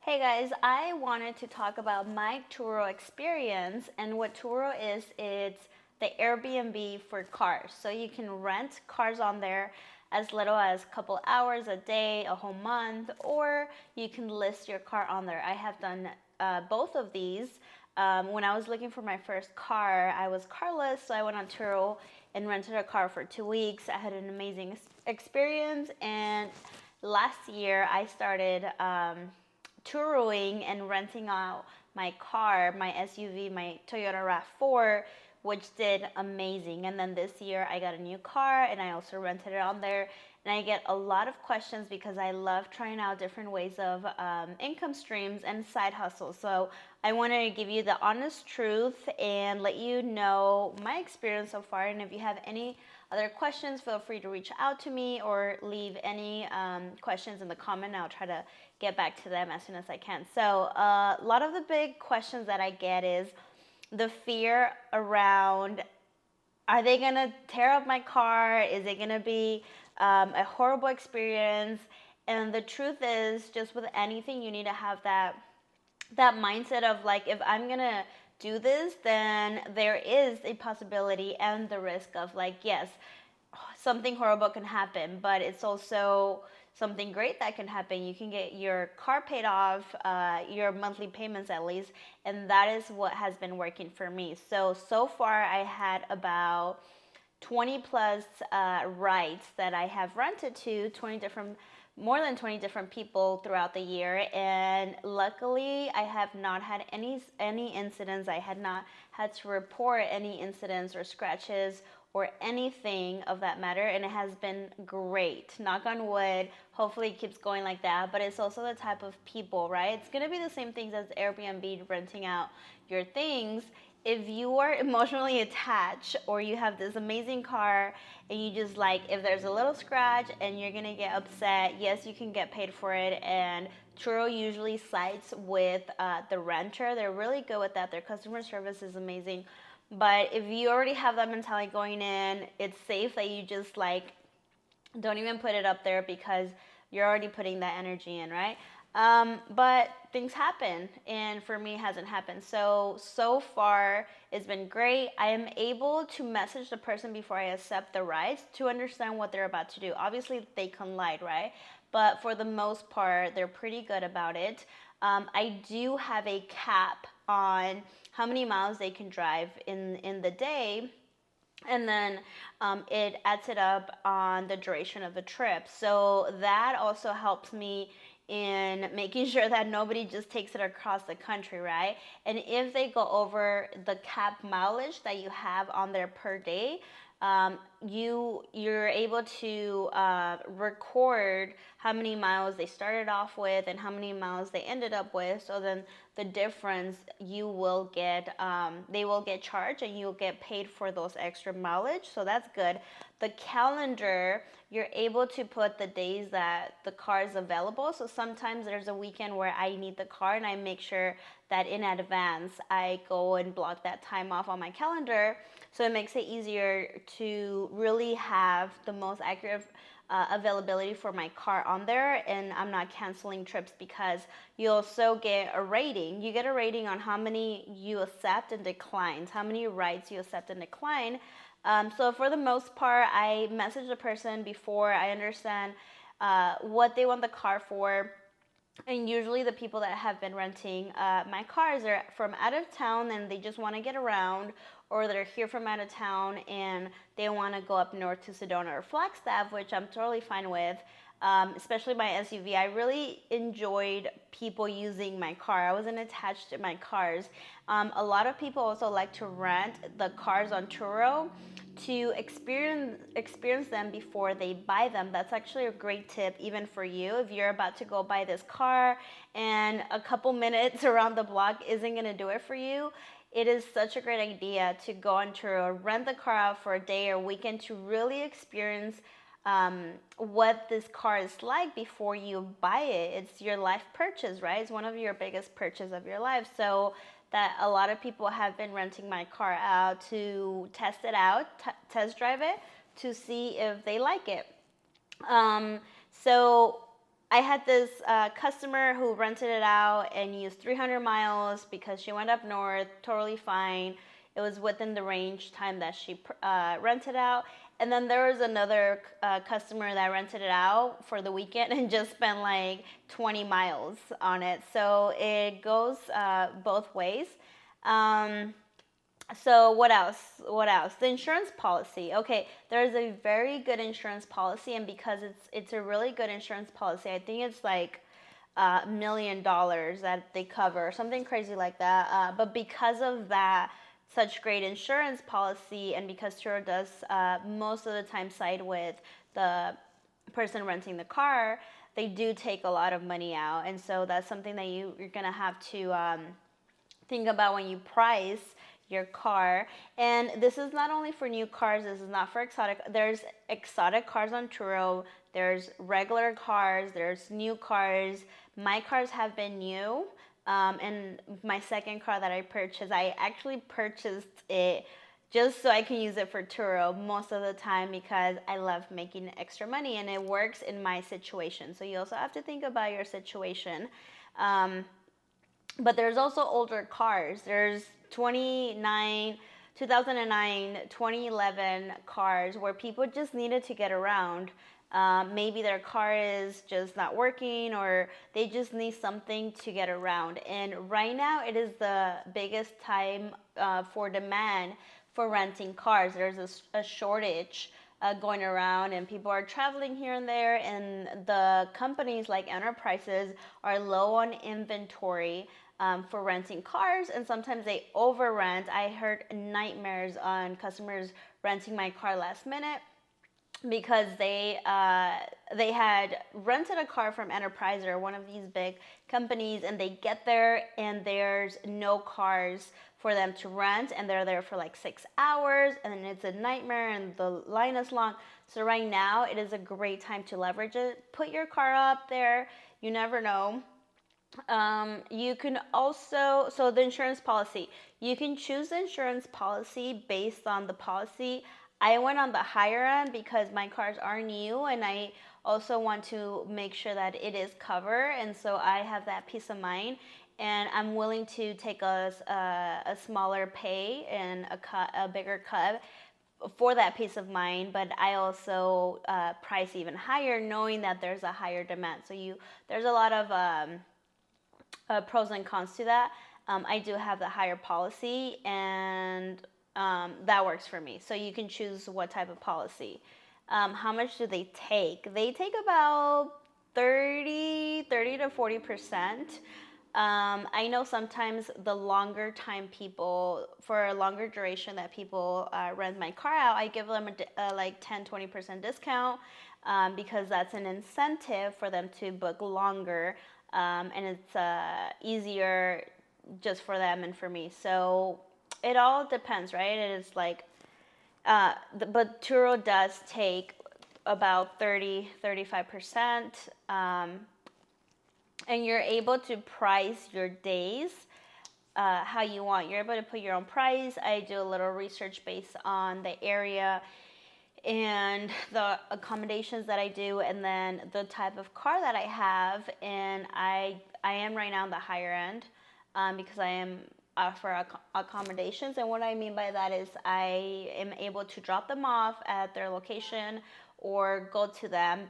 Hey guys, I wanted to talk about my Turo experience, and what Turo is, it's the Airbnb for cars. So you can rent cars on there as little as a couple hours a day, a whole month, or you can list your car on there. I have done both of these. When I was looking for my first car, I was carless, so I went on Turo and rented a car for 2 weeks. I had an amazing experience, and last year I started touring and renting out my car, my SUV, my Toyota RAV4, which did amazing. And then this year I got a new car and I also rented it on there. And I get a lot of questions because I love trying out different ways of income streams and side hustles. So I wanted to give you the honest truth and let you know my experience so far. And if you have any other questions, feel free to reach out to me or leave any questions in the comment. I'll try to get back to them as soon as I can. So a lot of the big questions that I get is the fear around, are they gonna tear up my car? Is it gonna be a horrible experience? And the truth is, just with anything, you need to have that mindset of like, if I'm gonna do this, then there is a possibility and the risk of like, yes, something horrible can happen, but it's also something great that can happen. You can get your car paid off, your monthly payments at least, and that is what has been working for me. So far I had about 20 plus rides that I have rented to 20 different, more than 20 different people throughout the year, and luckily I have not had any incidents. I had not had to report any incidents or scratches or anything of that matter, and it has been great. Knock on wood. Hopefully it keeps going like that. But it's also the type of people, right? It's gonna be the same things as Airbnb renting out your things. If you are emotionally attached or you have this amazing car and you just like, if there's a little scratch and you're gonna get upset, yes, you can get paid for it. And Turo usually sides with the renter. They're really good with that. Their customer service is amazing. But if you already have that mentality going in, it's safe that you just like don't even put it up there because you're already putting that energy in, right? But things happen, and for me, it hasn't happened. So far, it's been great. I am able to message the person before I accept the rides to understand what they're about to do. Obviously, they can lie, right? But for the most part, they're pretty good about it. I do have a cap on how many miles they can drive in the day, and then it adds it up on the duration of the trip. So that also helps me in making sure that nobody just takes it across the country, right? And if they go over the cap mileage that you have on there per day, you're able to record how many miles they started off with and how many miles they ended up with. So then the difference you will get, they will get charged and you'll get paid for those extra mileage. So that's good. The calendar, you're able to put the days that the car is available. So sometimes there's a weekend where I need the car and I make sure that in advance I go and block that time off on my calendar. So it makes it easier to really have the most accurate availability for my car on there, and I'm not canceling trips because you also get a rating. You get a rating on how many you accept and decline, how many rides you accept and decline. So for the most part, I message the person before I understand what they want the car for. And usually the people that have been renting my cars are from out of town and they just want to get around, or they're here from out of town and they want to go up north to Sedona or Flagstaff, which I'm totally fine with. Especially my SUV. I really enjoyed people using my car. I wasn't attached to my cars. A lot of people also like to rent the cars on Turo to experience them before they buy them. That's actually a great tip even for you if you're about to go buy this car and a couple minutes around the block isn't going to do it for you. It is such a great idea to go on Turo, rent the car out for a day or weekend to really experience what this car is like before you buy it. It's your life purchase, right? It's one of your biggest purchases of your life. So that a lot of people have been renting my car out to test it out, test drive it to see if they like it. So I had this customer who rented it out and used 300 miles because she went up north, totally fine. It was within the range time that she rented out. And then there was another customer that rented it out for the weekend and just spent like 20 miles on it. So it goes both ways. Um, so what else? What else? The insurance policy. Okay, there's a very good insurance policy, and because it's a really good insurance policy, I think it's like $1 million that they cover, something crazy like that. But because of that, such great insurance policy, and because Turo does most of the time side with the person renting the car, they do take a lot of money out, and so that's something that you're gonna have to think about when you price your car. And this is not only for new cars, this is not for exotic. There's exotic cars on Turo, there's regular cars, there's new cars. My cars have been new. And my second car that I purchased, I actually purchased it just so I can use it for Turo most of the time because I love making extra money and it works in my situation. So you also have to think about your situation. But there's also older cars. There's 2009, 2011 cars where people just needed to get around. Maybe their car is just not working or they just need something to get around. And right now, it is the biggest time for demand for renting cars. There's a shortage going around and people are traveling here and there, and the companies like enterprises are low on inventory for renting cars, and sometimes they over rent. I heard nightmares on customers renting my car last minute because they had rented a car from Enterprise or one of these big companies, and they get there and there's no cars for them to rent, and they're there for like 6 hours, and then it's a nightmare, and the line is long. So right now, it is a great time to leverage it. Put your car up there. You never know. You can also, so the insurance policy, you can choose the insurance policy based on the policy. I went on the higher end because my cars are new and I also want to make sure that it is covered. And so I have that peace of mind, and I'm willing to take a smaller pay and a bigger cut for that peace of mind. But I also price even higher knowing that there's a higher demand. So there's a lot of pros and cons to that. I do have the higher policy, and that works for me. So you can choose what type of policy. How much do they take? They take about 30 to 40%. I know sometimes the longer time people, for a longer duration that people rent my car out, I give them a like 10-20% discount because that's an incentive for them to book longer. And it's easier just for them and for me. So it all depends, right? It is like, but Turo does take about 35%. And you're able to price your days how you want. You're able to put your own price. I do a little research based on the area and the accommodations that I do, and then the type of car that I have. And I am right now on the higher end because I am for accommodations. And what I mean by that is I am able to drop them off at their location or go to them.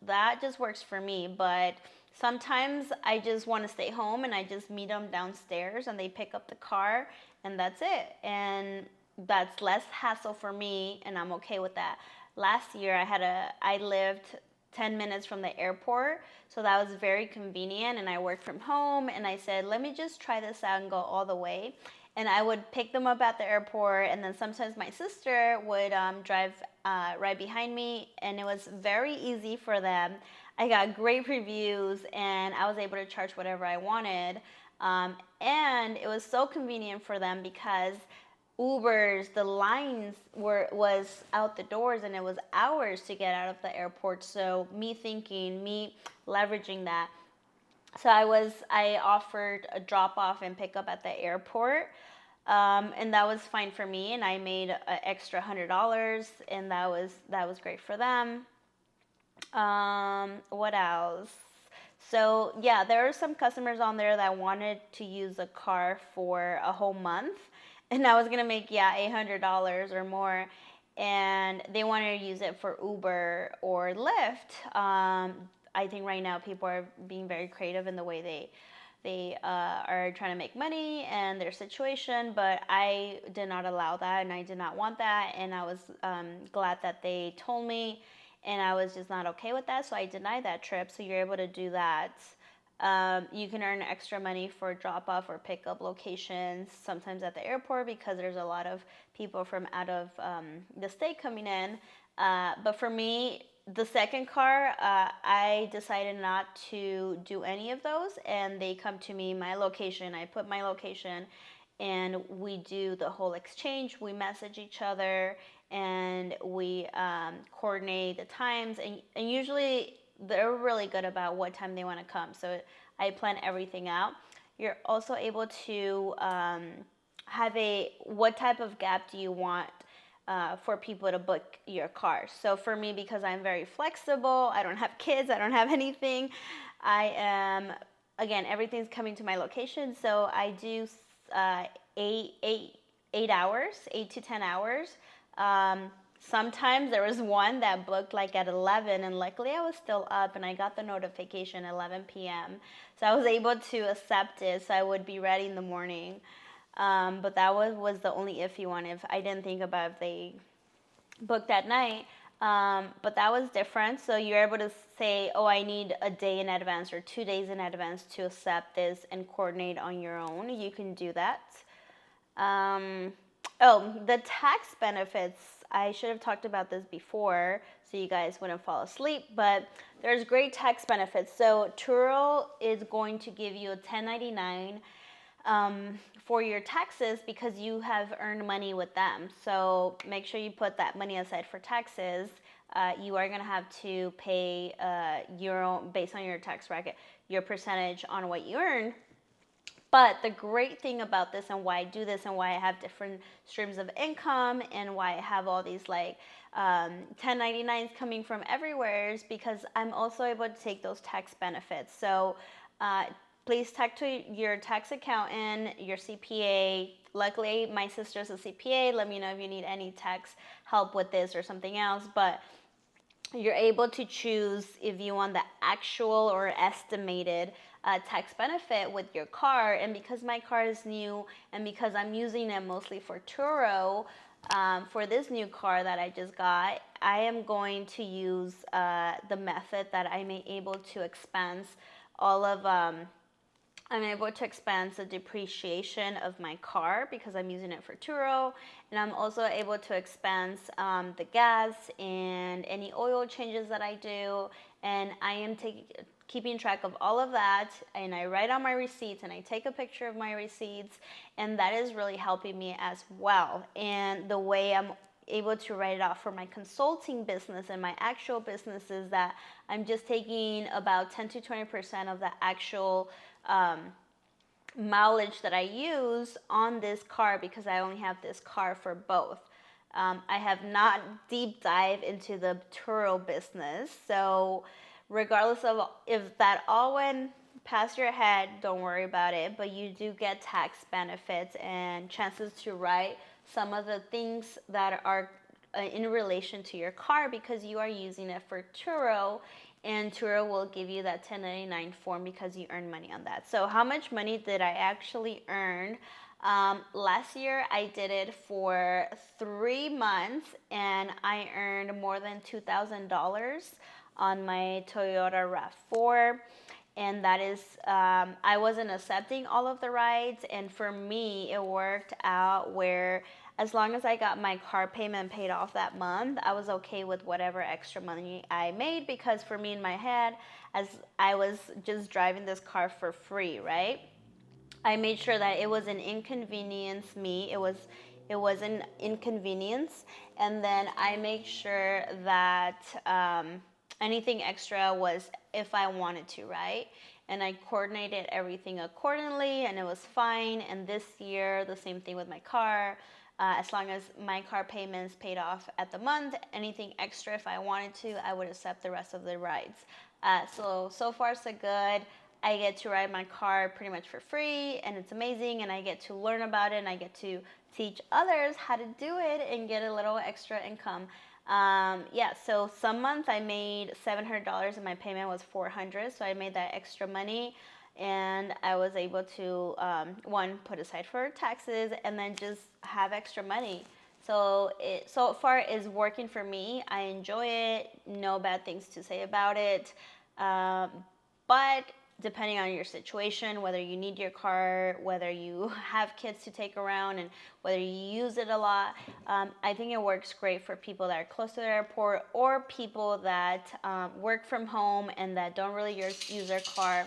That just works for me. But sometimes I just want to stay home and I just meet them downstairs and they pick up the car and that's it. And that's less hassle for me, and I'm okay with that. Last year I lived 10 minutes from the airport, so that was very convenient, and I worked from home, and I said, let me just try this out and go all the way. And I would pick them up at the airport, and then sometimes my sister would drive right behind me, and it was very easy for them. I got great reviews, and I was able to charge whatever I wanted. And it was so convenient for them because Ubers, the lines was out the doors, and it was hours to get out of the airport. So me leveraging that. So I offered a drop off and pick up at the airport, and that was fine for me. And I made an extra $100, and that was great for them. What else? So yeah, there are some customers on there that wanted to use a car for a whole month, and I was gonna make, yeah, $800 or more, and they wanted to use it for Uber or Lyft. I think right now people are being very creative in the way they are trying to make money and their situation, but I did not allow that, and I did not want that, and I was glad that they told me, and I was just not okay with that, so I denied that trip. So you're able to do that. You can earn extra money for drop off or pickup locations, sometimes at the airport, because there's a lot of people from out of the state coming in. But for me, the second car, I decided not to do any of those, and they come to me, my location. I put my location, and we do the whole exchange. We message each other, and we coordinate the times. And usually, they're really good about what time they want to come. So I plan everything out. You're also able to have a what type of gap do you want for people to book your car. So for me, because I'm very flexible, I don't have kids, I don't have anything. I am, again, everything's coming to my location. So I do uh, eight, eight, 8 hours, 8 to 10 hours. Um, Sometimes there was one that booked like at 11, and luckily I was still up and I got the notification at 11 p.m. So I was able to accept it, so I would be ready in the morning. But that was the only iffy one. If I didn't think about if they booked at night. But that was different. So you're able to say, oh, I need a day in advance or 2 days in advance to accept this and coordinate on your own. You can do that. Um, oh, the tax benefits. I should have talked about this before so you guys wouldn't fall asleep, but there's great tax benefits. So Turo is going to give you a 1099 for your taxes because you have earned money with them. So make sure you put that money aside for taxes. You are going to have to pay your own, based on your tax bracket, your percentage on what you earn. But the great thing about this and why I do this and why I have different streams of income and why I have all these like 1099s coming from everywhere is because I'm also able to take those tax benefits. So please talk to your tax accountant, your CPA. Luckily, my sister's a CPA. Let me know if you need any tax help with this or something else. But you're able to choose if you want the actual or estimated tax benefit with your car. And because my car is new and because I'm using it mostly for Turo, for this new car that I just got, I am going to use the method that I'm able to expense all of I'm able to expense the depreciation of my car because I'm using it for Turo, and I'm also able to expense the gas and any oil changes that I do, and I am keeping track of all of that, and I write on my receipts and I take a picture of my receipts, and that is really helping me as well. And the way I'm able to write it off for my consulting business and my actual business is that I'm just taking about 10 to 20% of the actual mileage that I use on this car because I only have this car for both. I have not deep dive into the Turo business, so regardless of if that all went past your head, don't worry about it. But you do get tax benefits and chances to write some of the things that are in relation to your car because you are using it for Turo, and Turo will give you that 1099 form because you earn money on that. So how much money did I actually earn? Last year I did it for 3 months and I earned more than $2,000 on my Toyota RAV4. And that is, I wasn't accepting all of the rides, and for me, it worked out where as long as I got my car payment paid off that month, I was okay with whatever extra money I made because for me in my head, as I was just driving this car for free, right? I made sure that it was an inconvenience me. It was an inconvenience, and then I make sure that anything extra was if I wanted to, right? And I coordinated everything accordingly, and it was fine. And this year, the same thing with my car. as long as my car payments paid off at the month. Anything extra, if I wanted to, I would accept the rest of the rides. So far so good. I get to ride my car pretty much for free, and it's amazing, and I get to learn about it, and I get to teach others how to do it and get a little extra income. Yeah, so some month I made $700 and my payment was $400, so I made that extra money, and I was able to one, put aside for taxes, and then just have extra money. So it so far is working for me. I enjoy it. No bad things to say about it. Um, but depending on your situation, whether you need your car, whether you have kids to take around, and whether you use it a lot, I think it works great for people that are close to the airport, or people that work from home and that don't really use their car,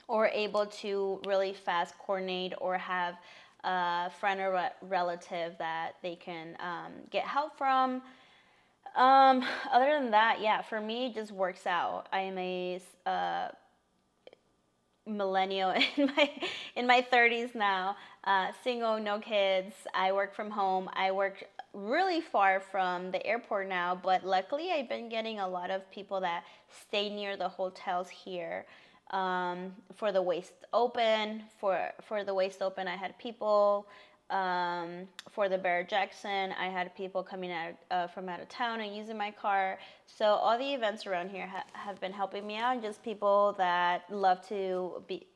or able to really fast coordinate, or have a friend or relative that they can get help from. Other than that, yeah, for me, it just works out. I am a millennial in my 30s now, single, no kids. I work from home. I work really far from the airport now, but luckily I've been getting a lot of people that stay near the hotels here. For the waist open, for the waist open, I had people. For the Barrett Jackson, I had people coming out from out of town and using my car. So all the events around here have been helping me out, and just people that love to be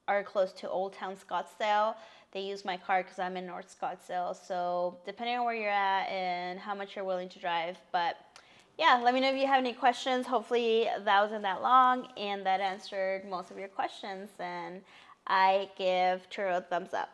are close to Old Town Scottsdale. They use my car because I'm in North Scottsdale. So depending on where you're at and how much you're willing to drive, but yeah, let me know if you have any questions. Hopefully that wasn't that long and that answered most of your questions. And I give Turo a thumbs up.